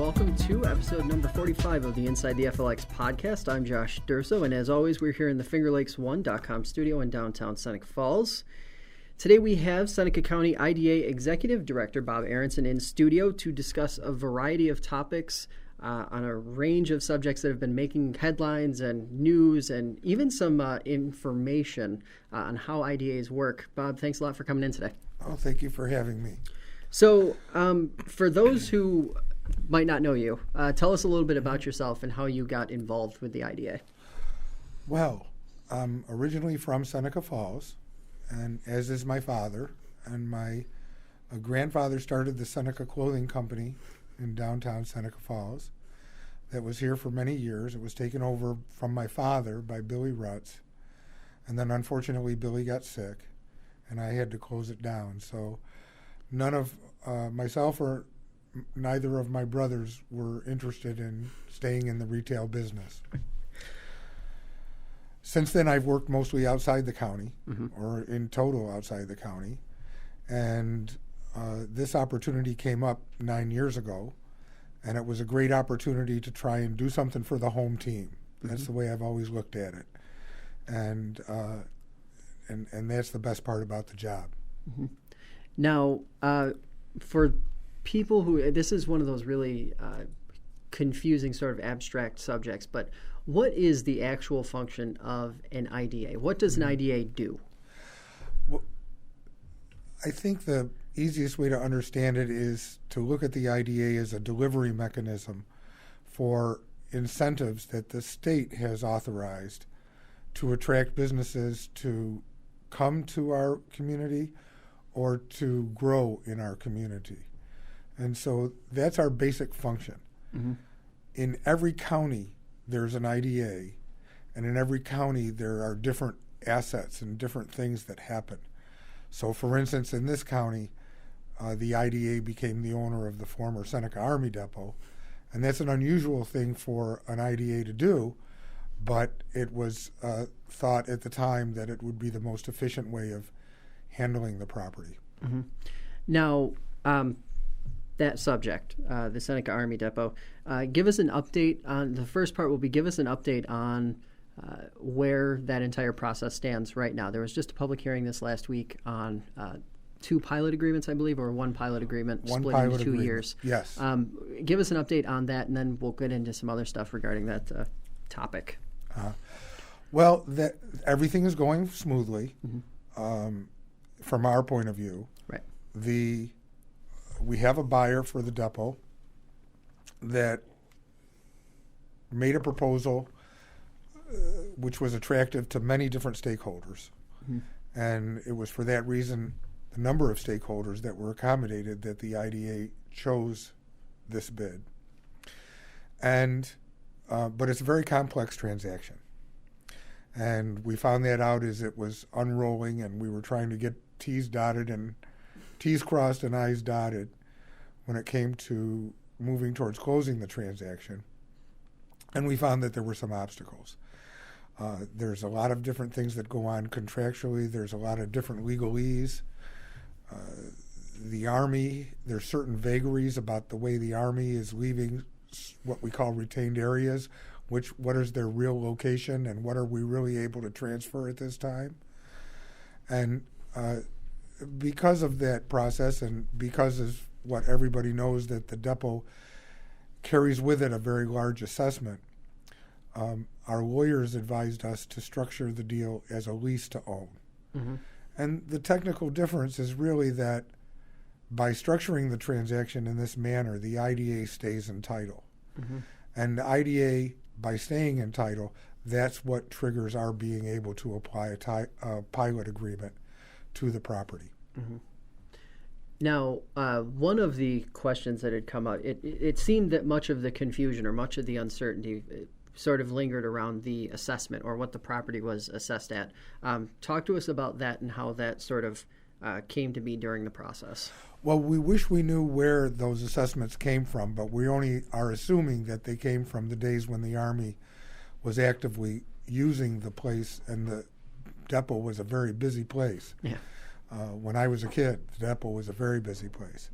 welcome to episode number 45 of the Inside the FLX podcast. I'm Josh Durso, and as always, we're here in the FingerLakes1.com studio in downtown Seneca Falls. Today we have Seneca County IDA Executive Director Bob Aronson in studio to discuss a variety of topics on a range of subjects that have been making headlines and news and even some information on how IDAs work. Bob, thanks a lot for coming in today. Oh, thank you for having me. So for those who might not know you, tell us a little bit about yourself and how you got involved with the IDA. Well, I'm originally from Seneca Falls, and as is my father. And my grandfather started the Seneca Clothing Company in downtown Seneca Falls that was here for many years. It was taken over from my father by Billy Rutz. And then unfortunately Billy got sick, and I had to close it down. So none of myself or neither of my brothers were interested in staying in the retail business. Since then, I've worked mostly outside the county, or in total outside the county. And this opportunity came up 9 years ago, and it was a great opportunity to try and do something for the home team. That's the way I've always looked at it. And that's the best part about the job. Now, for people who, this is one of those really confusing sort of abstract subjects, but what is the actual function of an IDA? What does an IDA do? Well, I think the easiest way to understand it is to look at the IDA as a delivery mechanism for incentives that the state has authorized to attract businesses to come to our community or to grow in our community. And so that's our basic function. In every county, there's an IDA, and in every county, there are different assets and different things that happen. So, for instance, in this county, the IDA became the owner of the former Seneca Army Depot, and that's an unusual thing for an IDA to do, but it was thought at the time that it would be the most efficient way of handling the property. Now, that subject, the Seneca Army Depot, give us an update on, the first part will be give us an update on where that entire process stands right now. There was just a public hearing this last week on two pilot agreements, I believe, or one pilot agreement split into 2 years. Yes. Give us an update on that, and then we'll get into some other stuff regarding that topic. Well, everything is going smoothly from our point of view. Right. We have a buyer for the depot that made a proposal which was attractive to many different stakeholders. And it was for that reason, the number of stakeholders that were accommodated, that the IDA chose this bid. And but it's a very complex transaction. And we found that out as it was unrolling, and we were trying to get T's dotted and T's crossed and I's dotted when it came to moving towards closing the transaction. And we found that there were some obstacles. There's a lot of different things that go on contractually. There's a lot of different legalese. The Army, there's certain vagaries about the way the Army is leaving what we call retained areas, what is their real location and what are we really able to transfer at this time. And because of that process, and because of what everybody knows, that the depot carries with it a very large assessment, our lawyers advised us to structure the deal as a lease to own. And the technical difference is really that by structuring the transaction in this manner, the IDA stays in title. And the IDA, by staying in title, that's what triggers our being able to apply a pilot agreement to the property. Now, one of the questions that had come up, it seemed that much of the confusion or much of the uncertainty sort of lingered around the assessment or what the property was assessed at. Talk to us about that and how that sort of came to be during the process. Well, we wish we knew where those assessments came from, but we only are assuming that they came from the days when the Army was actively using the place, and the depot was a very busy place. Yeah. When I was a kid, the depot was a very busy place.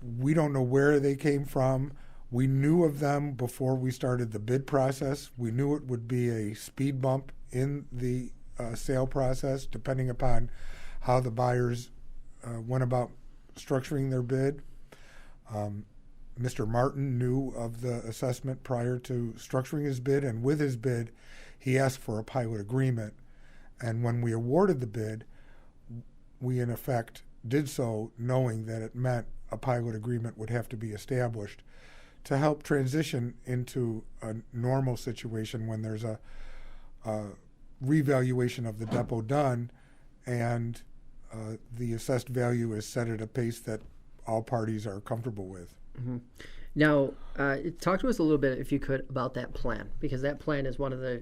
We don't know where they came from. We knew of them before we started the bid process. We knew it would be a speed bump in the sale process, depending upon how the buyers went about structuring their bid. Mr. Martin knew of the assessment prior to structuring his bid, and with his bid, he asked for a pilot agreement. And when we awarded the bid, we in effect did so knowing that it meant a pilot agreement would have to be established to help transition into a normal situation when there's a revaluation of the depot done and the assessed value is set at a pace that all parties are comfortable with. Mm-hmm. Now, talk to us a little bit, if you could, about that plan, because that plan is one of the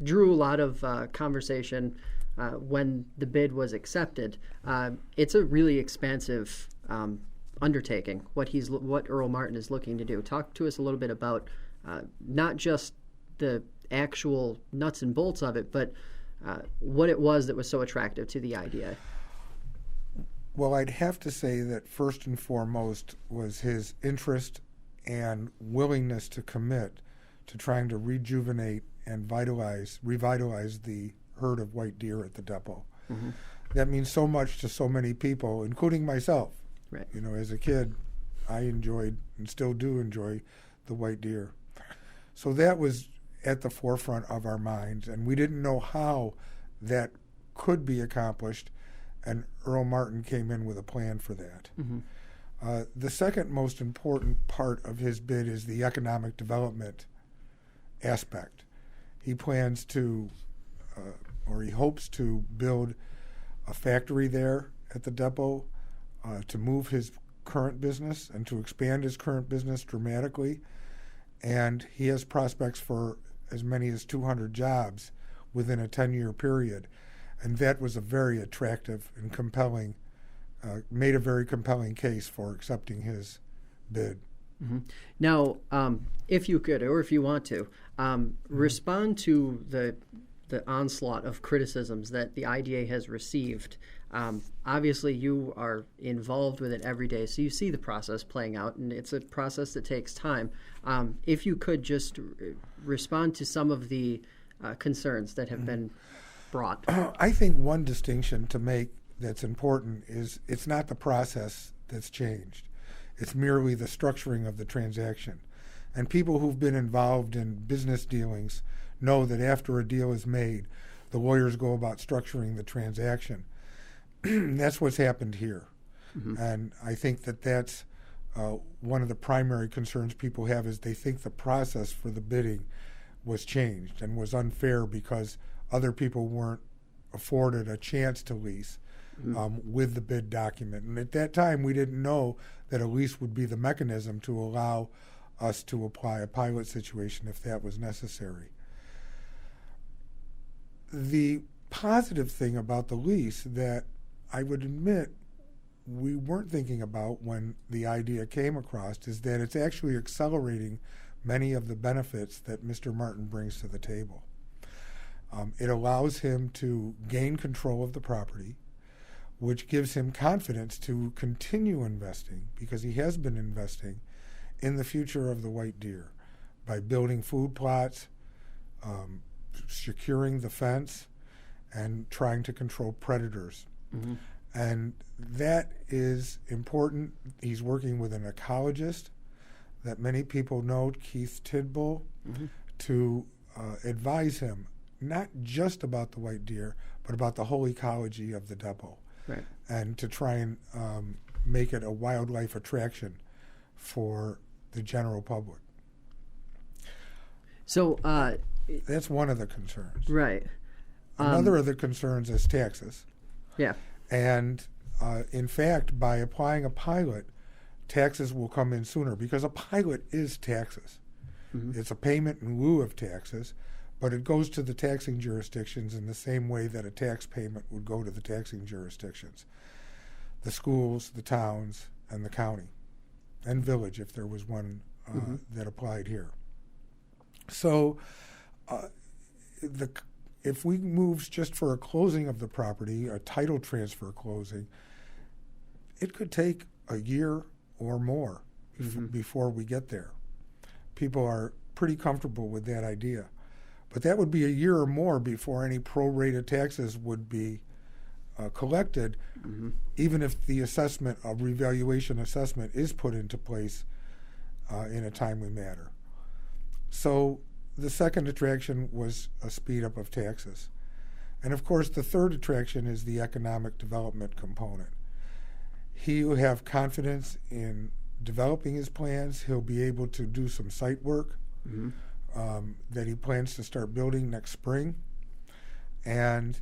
drew a lot of conversation when the bid was accepted. It's a really expansive undertaking. What Earl Martin is looking to do. Talk to us a little bit about not just the actual nuts and bolts of it, but what it was that was so attractive to the idea. Well, I'd have to say that first and foremost was his interest and willingness to commit to trying to rejuvenate and revitalize the herd of white deer at the depot. Mm-hmm. That means so much to so many people, including myself. Right. You know, as a kid, I enjoyed and still do enjoy the white deer. So that was at the forefront of our minds, and we didn't know how that could be accomplished, and Earl Martin came in with a plan for that. Mm-hmm. The second most important part of his bid is the economic development aspect. He plans to, or he hopes to build a factory there at the depot to move his current business and to expand his current business dramatically. And he has prospects for as many as 200 jobs within a 10-year period. And that was a very attractive and compelling, made a very compelling case for accepting his bid. Mm-hmm. Now, if you could, or if you want to, respond to the onslaught of criticisms that the IDA has received. Obviously, you are involved with it every day, so you see the process playing out, and it's a process that takes time. If you could just respond to some of the concerns that have been brought. I think one distinction to make that's important is it's not the process that's changed. It's merely the structuring of the transaction. And people who've been involved in business dealings know that after a deal is made, the lawyers go about structuring the transaction. That's what's happened here. Mm-hmm. And I think that that's one of the primary concerns people have is they think the process for the bidding was changed and was unfair because other people weren't afforded a chance to lease with the bid document. And at that time, we didn't know that a lease would be the mechanism to allow us to apply a pilot situation if that was necessary. The positive thing about the lease that I would admit we weren't thinking about when the idea came across is that it's actually accelerating many of the benefits that Mr. Martin brings to the table. It allows him to gain control of the property, which gives him confidence to continue investing, because he has been investing in the future of the white deer by building food plots, securing the fence, and trying to control predators. Mm-hmm. And that is important. He's working with an ecologist that many people know, Keith Tidbull, mm-hmm. to advise him not just about the white deer, but about the whole ecology of the depot. Right. And to try and make it a wildlife attraction for the general public. So that's one of the concerns. Right. Another of the concerns is taxes. Yeah. And in fact, by applying a pilot, taxes will come in sooner because a pilot is taxes. Mm-hmm. It's a payment in lieu of taxes, but it goes to the taxing jurisdictions in the same way that a tax payment would go to the taxing jurisdictions. The schools, the towns, and the county, and village if there was one mm-hmm. that applied here. So if we move just for a closing of the property, a title transfer closing, it could take a year or more before we get there. People are pretty comfortable with that idea. But that would be a year or more before any prorated taxes would be collected, even if the assessment, a revaluation assessment, is put into place in a timely manner. So the second attraction was a speed up of taxes. And of course, the third attraction is the economic development component. He'll have confidence in developing his plans. He'll be able to do some site work that he plans to start building next spring. And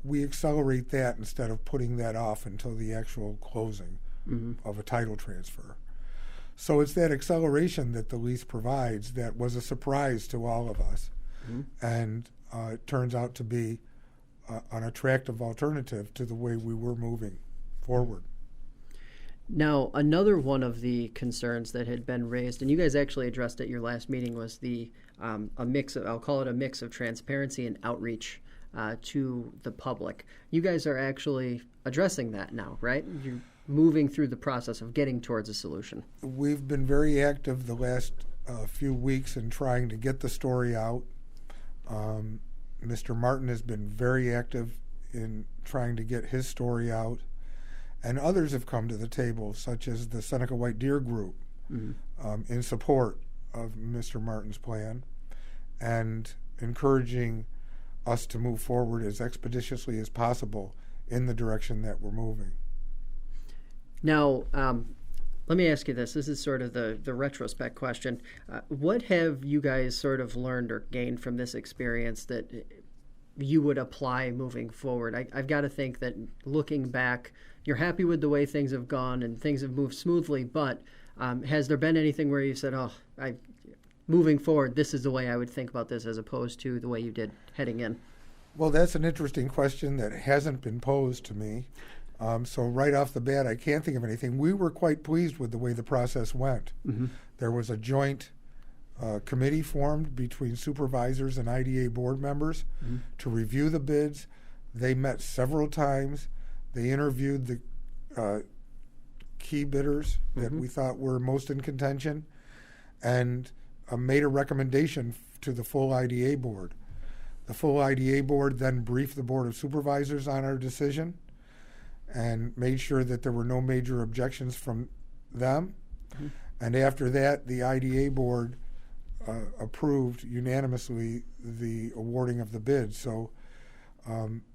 we accelerate that instead of putting that off until the actual closing of a title transfer. So it's that acceleration that the lease provides that was a surprise to all of us. And it turns out to be an attractive alternative to the way we were moving forward. Now, another one of the concerns that had been raised, and you guys actually addressed at your last meeting, was the a mix of, I'll call it a mix of transparency and outreach to the public. You guys are actually addressing that now, right? You're moving through the process of getting towards a solution. We've been very active the last few weeks in trying to get the story out. Mr. Martin has been very active in trying to get his story out. And others have come to the table, such as the Seneca White Deer Group, in support of Mr. Martin's plan and encouraging us to move forward as expeditiously as possible in the direction that we're moving. Now, let me ask you this. This is sort of the retrospect question. What have you guys sort of learned or gained from this experience that you would apply moving forward? I've got to think that looking back, you're happy with the way things have gone and things have moved smoothly, but has there been anything where you said, moving forward, this is the way I would think about this as opposed to the way you did heading in? Well, that's an interesting question that hasn't been posed to me. So right off the bat, I can't think of anything. We were quite pleased with the way the process went. There was a joint committee formed between supervisors and IDA board members to review the bids. They met several times. They interviewed the key bidders that we thought were most in contention and made a recommendation to the full IDA board. The full IDA board then briefed the Board of Supervisors on our decision and made sure that there were no major objections from them. And after that, the IDA board approved unanimously the awarding of the bid. So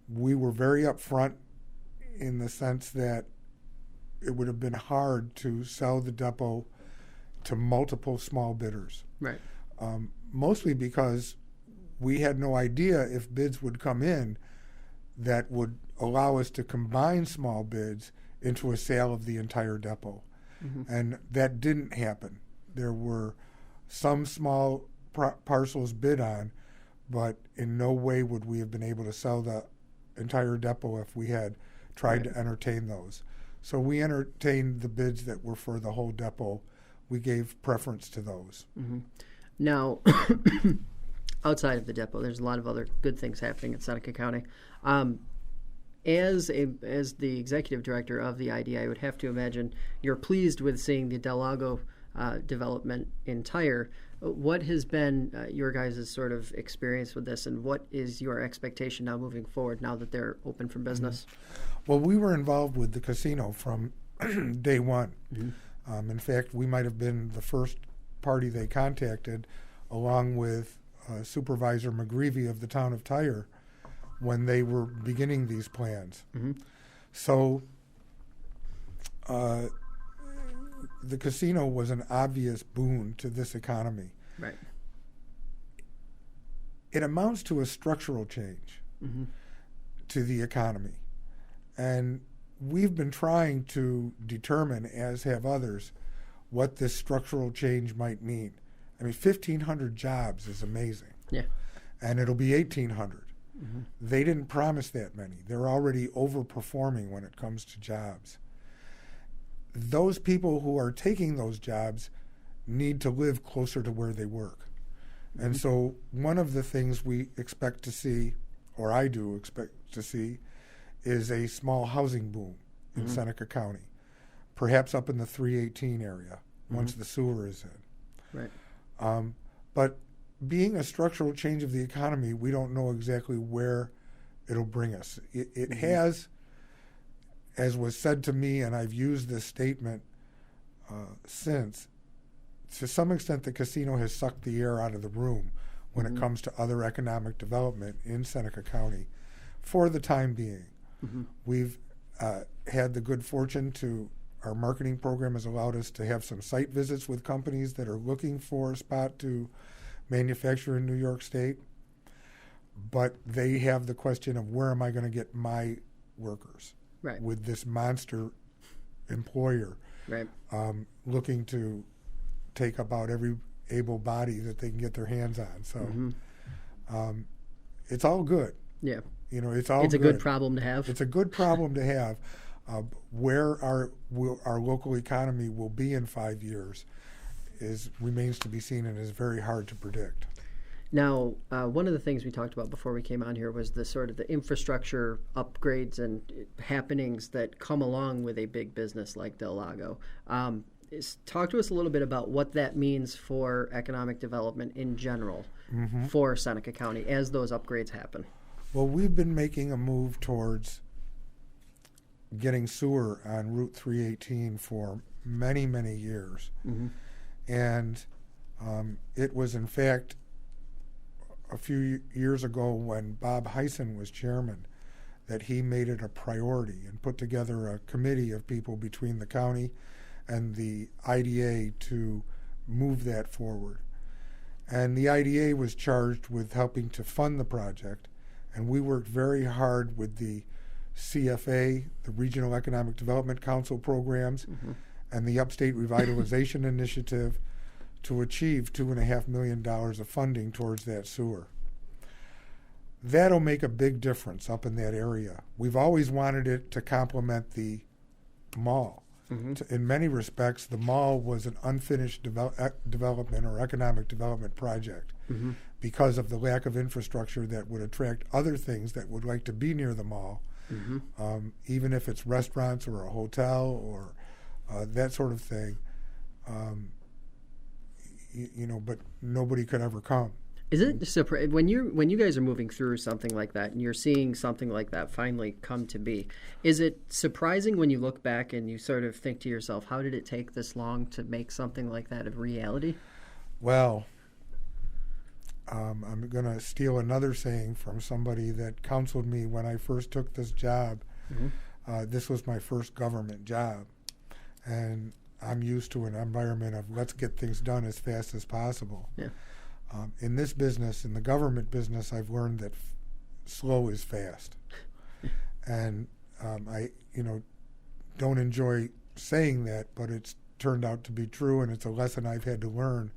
we were very upfront in the sense that it would have been hard to sell the depot to multiple small bidders. Right. Mostly because we had no idea if bids would come in that would allow us to combine small bids into a sale of the entire depot. And that didn't happen. There were some small parcels bid on, but in no way would we have been able to sell the entire depot if we had tried to entertain those. So we entertained the bids that were for the whole depot. We gave preference to those. Now, outside of the depot, there's a lot of other good things happening in Seneca County. As the executive director of the IDA, I would have to imagine you're pleased with seeing the Del Lago development entire. What has been your guys' sort of experience with this, and what is your expectation now moving forward now that they're open for business? Well, we were involved with the casino from day one. In fact, we might have been the first party they contacted, along with Supervisor McGreevy of the town of Tyre, when they were beginning these plans. So the casino was an obvious boon to this economy. Right. It amounts to a structural change to the economy. And we've been trying to determine, as have others, what this structural change might mean. I mean, 1,500 jobs is amazing. Yeah. And it'll be 1,800. They didn't promise that many. They're already overperforming when it comes to jobs. Those people who are taking those jobs need to live closer to where they work. And so one of the things we expect to see, or I do expect to see, is a small housing boom in Seneca County. perhaps up in the 318 area once the sewer is in. Right. But being a structural change of the economy, we don't know exactly where it'll bring us. It has, as was said to me, and I've used this statement since, to some extent the casino has sucked the air out of the room when it comes to other economic development in Seneca County for the time being. We've had the good fortune to, our marketing program has allowed us to have some site visits with companies that are looking for a spot to manufacture in New York State, but they have the question of where am I going to get my workers with this monster employer looking to take about every able body that they can get their hands on. So it's all good. Yeah. You know, it's all It's a good problem to have. It's a good problem to have. Where our local economy will be in 5 years remains to be seen and is very hard to predict. Now, one of the things we talked about before we came on here was the sort of the infrastructure upgrades and happenings that come along with a big business like Del Lago. Talk to us a little bit about what that means for economic development in general for Seneca County as those upgrades happen. Well, we've been making a move towards getting sewer on Route 318 for many, many years. And it was, in fact, a few years ago when Bob Heisen was chairman that he made it a priority and put together a committee of people between the county and the IDA to move that forward. And the IDA was charged with helping to fund the project, and we worked very hard with the CFA, the Regional Economic Development Council programs, and the Upstate Revitalization Initiative to achieve $2.5 million of funding towards that sewer. That'll make a big difference up in that area. We've always wanted it to complement the mall. In many respects, the mall was an unfinished development or economic development project because of the lack of infrastructure that would attract other things that would like to be near the mall, even if it's restaurants or a hotel or that sort of thing. But nobody could ever come. Is it surprising when you guys are moving through something like that and you're seeing something like that finally come to be? Is it surprising when you look back and you sort of think to yourself, how did it take this long to make something like that a reality? Well, I'm going to steal another saying from somebody that counseled me when I first took this job. This was my first government job, and I'm used to an environment of let's get things done as fast as possible. Yeah. In this business, in the government business, I've learned that slow is fast. And I don't enjoy saying that, but it's turned out to be true, and it's a lesson I've had to learn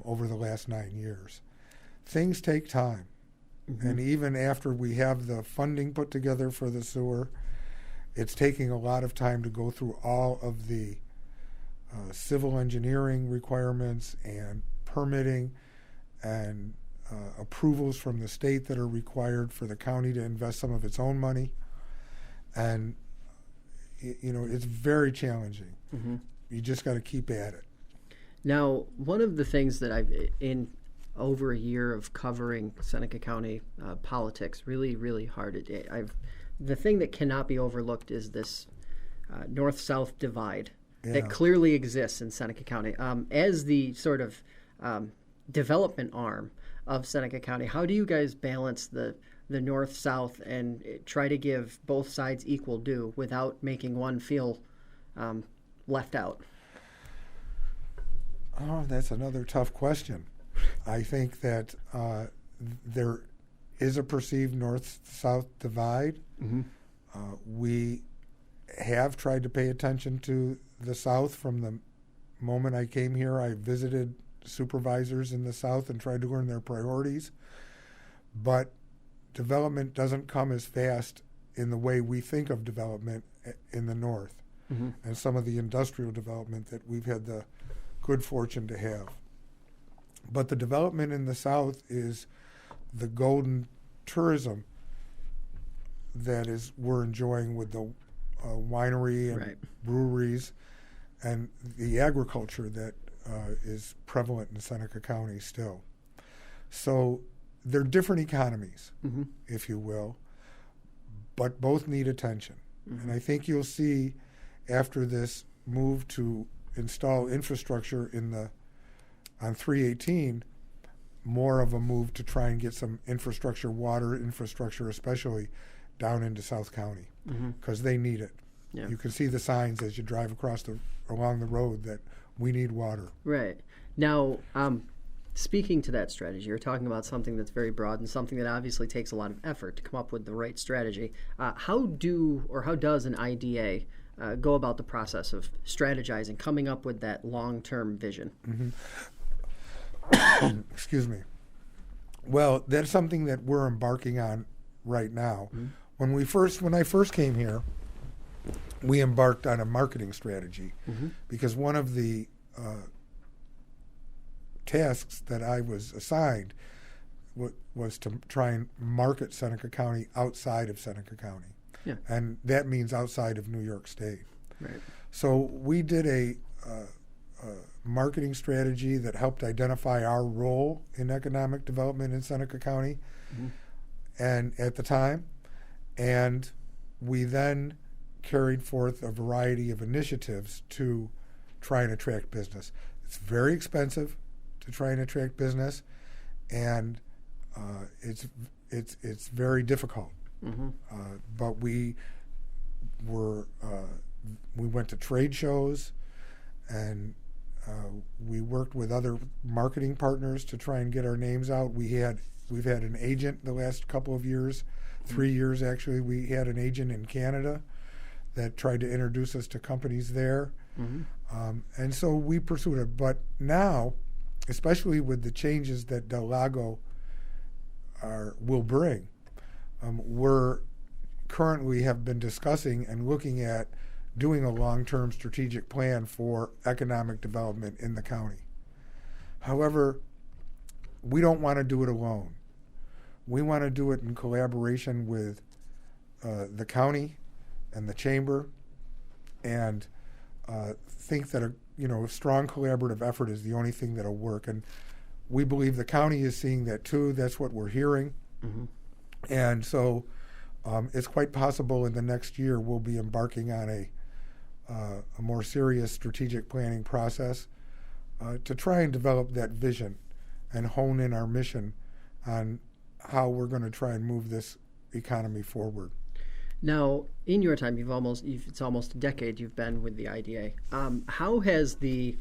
over the last 9 years. Things take time. And even after we have the funding put together for the sewer, it's taking a lot of time to go through all of the civil engineering requirements and permitting and approvals from the state that are required for the county to invest some of its own money. And, it's very challenging. You just got to keep at it. Now, one of the things that in over a year of covering Seneca County politics really, really hard, the thing that cannot be overlooked is this North-South divide that clearly exists in Seneca County. As the sort of development arm of Seneca County, how do you guys balance the North-South and try to give both sides equal due without making one feel left out? Oh, that's another tough question. I think that there is a perceived North-South divide. We have tried to pay attention to the South from the moment I came here. I visited supervisors in the South and tried to learn their priorities. But development doesn't come as fast in the way we think of development in the North and some of the industrial development that we've had the good fortune to have. But the development in the South is the golden tourism that we're enjoying with the winery and right. breweries, and the agriculture that is prevalent in Seneca County still. So they're different economies, Mm-hmm. if you will, but both need attention. Mm-hmm. And I think you'll see after this move to install infrastructure on 318, more of a move to try and get some infrastructure, water infrastructure especially, down into South County, because they need it. Yeah. You can see the signs as you drive along the road that we need water. Right. Now, speaking to that strategy, you're talking about something that's very broad and something that obviously takes a lot of effort to come up with the right strategy. How does an IDA go about the process of strategizing, coming up with that long-term vision? Mm-hmm. Excuse me. Well, that's something that we're embarking on right now. Mm-hmm. When I first came here, we embarked on a marketing strategy, because one of the tasks that I was assigned was to try and market Seneca County outside of Seneca County. Yeah. And that means outside of New York State. Right. So we did a marketing strategy that helped identify our role in economic development in Seneca County and at the time. And we then carried forth a variety of initiatives to try and attract business. It's very expensive to try and attract business, and it's very difficult. But we went to trade shows, and we worked with other marketing partners to try and get our names out. We've had an agent the last couple of years, 3 years actually. We had an agent in Canada that tried to introduce us to companies there. And so we pursued it. But now, especially with the changes that Del Lago will bring, we're currently have been discussing and looking at doing a long-term strategic plan for economic development in the county. However, we don't want to do it alone. We want to do it in collaboration with the county and the chamber, and think that a strong collaborative effort is the only thing that'll work. And we believe the county is seeing that too. That's what we're hearing. And so it's quite possible in the next year we'll be embarking on a more serious strategic planning process to try and develop that vision and hone in our mission on how we're going to try and move this economy forward. Now, in your time, it's almost a decade you've been with the IDA. How has the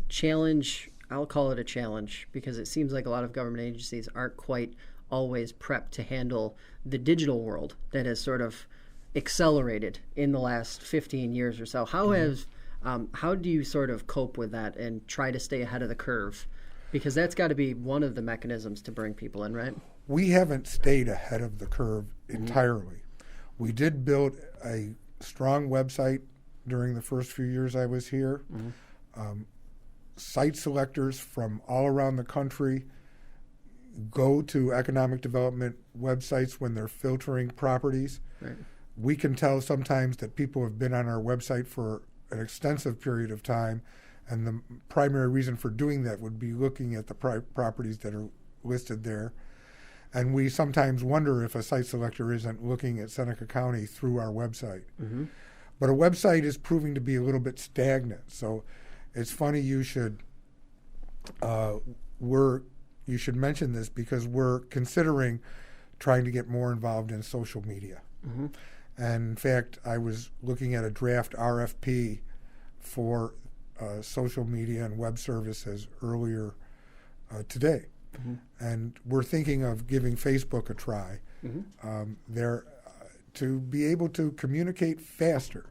challenge, I'll call it a challenge, because it seems like a lot of government agencies aren't quite always prepped to handle the digital world that has sort of accelerated in the last 15 years or so. How do you sort of cope with that and try to stay ahead of the curve? Because that's got to be one of the mechanisms to bring people in, right? We haven't stayed ahead of the curve entirely. We did build a strong website during the first few years I was here. Site selectors from all around the country go to economic development websites when they're filtering properties. Right. We can tell sometimes that people have been on our website for an extensive period of time, and the primary reason for doing that would be looking at the properties that are listed there. And we sometimes wonder if a site selector isn't looking at Seneca County through our website. But a website is proving to be a little bit stagnant. So it's funny you should mention this, because we're considering trying to get more involved in social media. And in fact, I was looking at a draft RFP for social media and web services earlier today. And we're thinking of giving Facebook a try there to be able to communicate faster.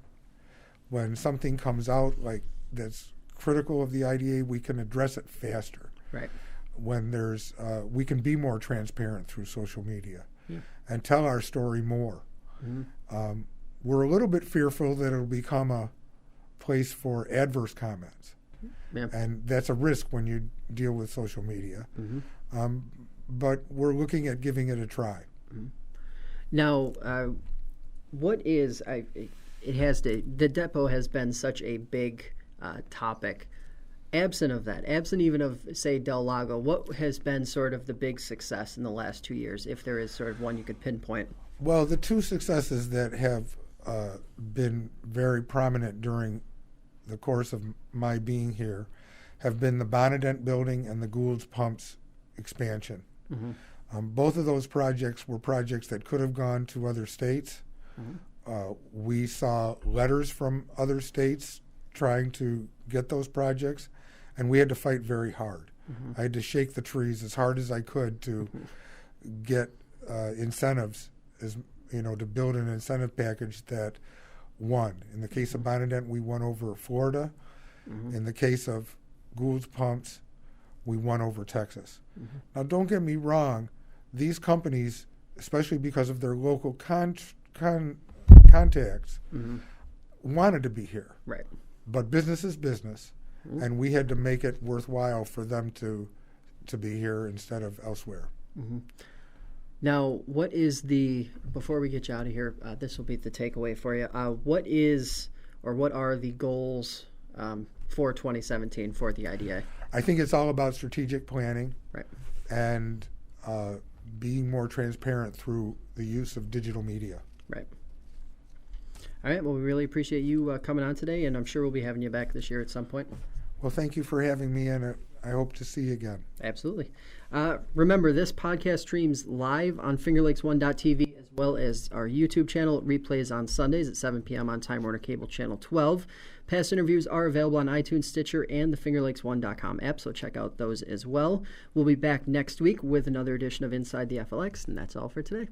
When something comes out like that's critical of the IDA, we can address it faster. Right. When we can be more transparent through social media and tell our story more. We're a little bit fearful that it'll become a place for adverse comments. And that's a risk when you deal with social media. But we're looking at giving it a try. Now, what is, it has to. The depot has been such a big topic. Absent of that, absent even of, say, Del Lago, what has been sort of the big success in the last 2 years, if there is sort of one you could pinpoint? Well, the two successes that have been very prominent during the course of my being here have been the Bonadent building and the Gould's Pumps expansion. Mm-hmm. Both of those projects were projects that could have gone to other states. Mm-hmm. We saw letters from other states trying to get those projects, and we had to fight very hard. Mm-hmm. I had to shake the trees as hard as I could to get incentives, to build an incentive package that won. In the case of Bonadent, we won over Florida. Mm-hmm. In the case of Gould's Pumps, we won over Texas. Mm-hmm. Now, don't get me wrong, these companies, especially because of their local contacts, mm-hmm. wanted to be here. Right. But business is business, mm-hmm. and we had to make it worthwhile for them to be here instead of elsewhere. Mm-hmm. Now, before we get you out of here, this will be the takeaway for you. What are the goals for 2017 for the IDA? I think it's all about strategic planning, right, and being more transparent through the use of digital media. Right. All right. Well, we really appreciate you coming on today, and I'm sure we'll be having you back this year at some point. Well, thank you for having me, and I hope to see you again. Absolutely. Remember, this podcast streams live on FingerLakes1.tv as well as our YouTube channel. It replays on Sundays at 7 p.m. on Time Warner Cable Channel 12. Past interviews are available on iTunes, Stitcher, and the FingerLakes1.com app, so check out those as well. We'll be back next week with another edition of Inside the FLX, and that's all for today.